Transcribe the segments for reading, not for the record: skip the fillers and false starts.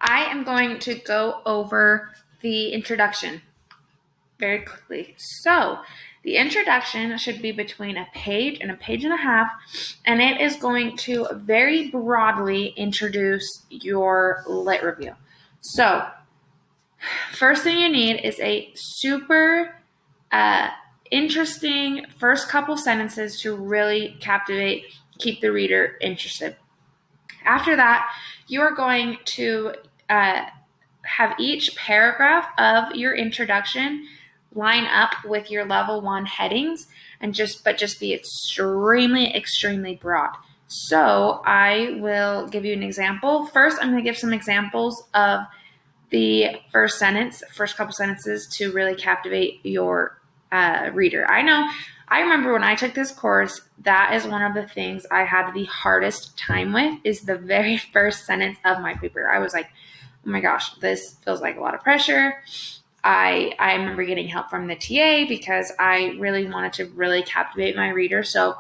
I am going to go over the introduction very quickly. So, the introduction should be between a page and a half, and it is going to very broadly introduce your lit review. So, first thing you need is a super interesting first couple sentences to really captivate, keep the reader interested. After that, you are going to have each paragraph of your introduction line up with your level 1 headings and just be extremely broad. So I will give you an example. First, I'm going to give some examples of the first couple sentences to really captivate your reader. I remember when I took this course, that is one of the things I had the hardest time with, is the very first sentence of my paper. I was like, oh my gosh, this feels like a lot of pressure. I remember getting help from the TA because I really wanted to really captivate my reader. So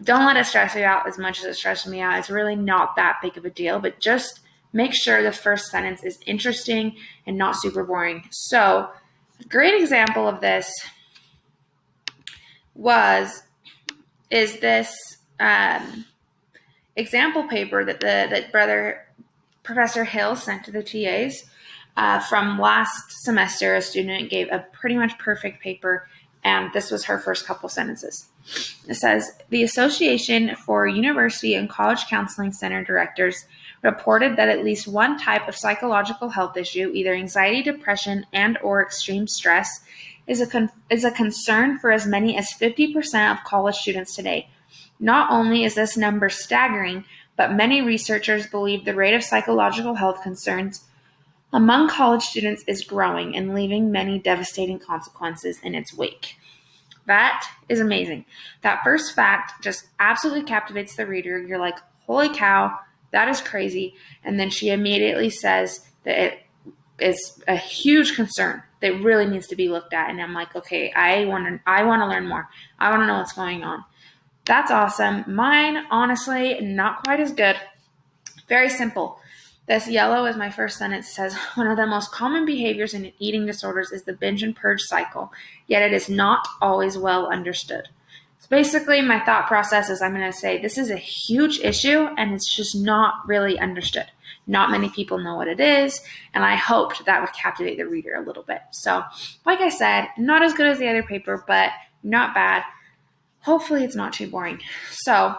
don't let it stress you out as much as it stresses me out. It's really not that big of a deal, but just make sure the first sentence is interesting and not super boring. So a great example of this is this example paper that Professor Hill sent to the TAs from last semester. A student gave a pretty much perfect paper, and this was her first couple sentences. It says, the Association for University and College Counseling Center Directors reported that at least one type of psychological health issue, either anxiety, depression, and or extreme stress, is a concern for as many as 50% of college students today. Not only is this number staggering, but many researchers believe the rate of psychological health concerns among college students is growing and leaving many devastating consequences in its wake. That is amazing. That first fact just absolutely captivates the reader. You're like, holy cow, that is crazy. And then she immediately says that it is a huge concern that really needs to be looked at. And I'm like, okay, I want to learn more. I want to know what's going on. That's awesome. Mine, honestly, not quite as good. Very simple. This yellow is my first sentence. It says, one of the most common behaviors in eating disorders is the binge and purge cycle, yet it is not always well understood. So basically, my thought process is I'm going to say this is a huge issue and it's just not really understood. Not many people know what it is, and I hoped that would captivate the reader a little bit. So, like I said, not as good as the other paper, but not bad. Hopefully it's not too boring. So,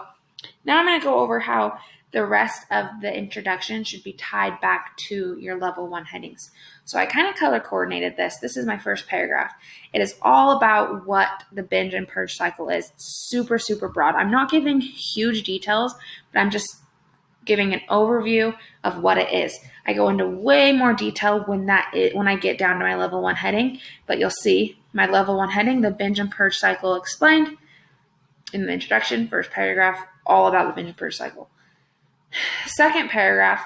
now I'm going to go over how the rest of the introduction should be tied back to your level 1 headings. So I kind of color coordinated this. This is my first paragraph. It is all about what the binge and purge cycle is. Super, super broad. I'm not giving huge details, but I'm just giving an overview of what it is. I go into way more detail when I get down to my level 1 heading, but you'll see my level 1 heading, the binge and purge cycle explained in the introduction, first paragraph, all about the binge and purge cycle. Second paragraph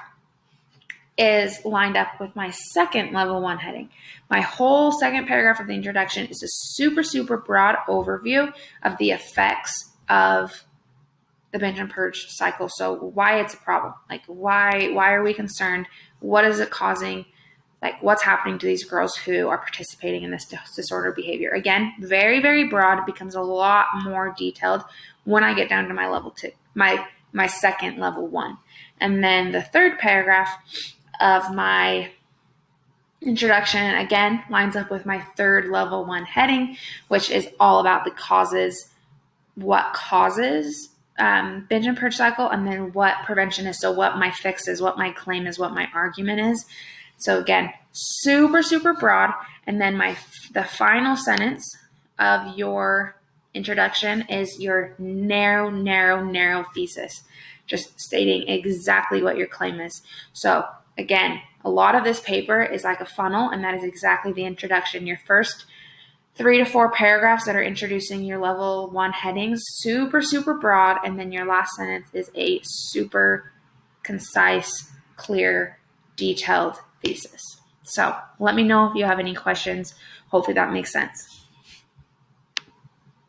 is lined up with my second level 1 heading. My whole second paragraph of the introduction is a super, super broad overview of the effects of the binge and purge cycle. So why it's a problem, like why are we concerned? What is it causing? Like what's happening to these girls who are participating in this disorder behavior? Again, very, very broad. It becomes a lot more detailed when I get down to my level 2, my second level 1. And then the third paragraph of my introduction, again, lines up with my third level 1 heading, which is all about the causes, what causes binge and purge cycle, and then what prevention is. So what my fix is, what my claim is, what my argument is. So again, super, super broad. And then the final sentence of your introduction is your narrow thesis, just stating exactly what your claim is. So again, a lot of this paper is like a funnel, and that is exactly the introduction. Your first 3 to 4 paragraphs that are introducing your level 1 headings, super, super broad, and then your last sentence is a super concise, clear, detailed thesis. So let me know if you have any questions. Hopefully that makes sense.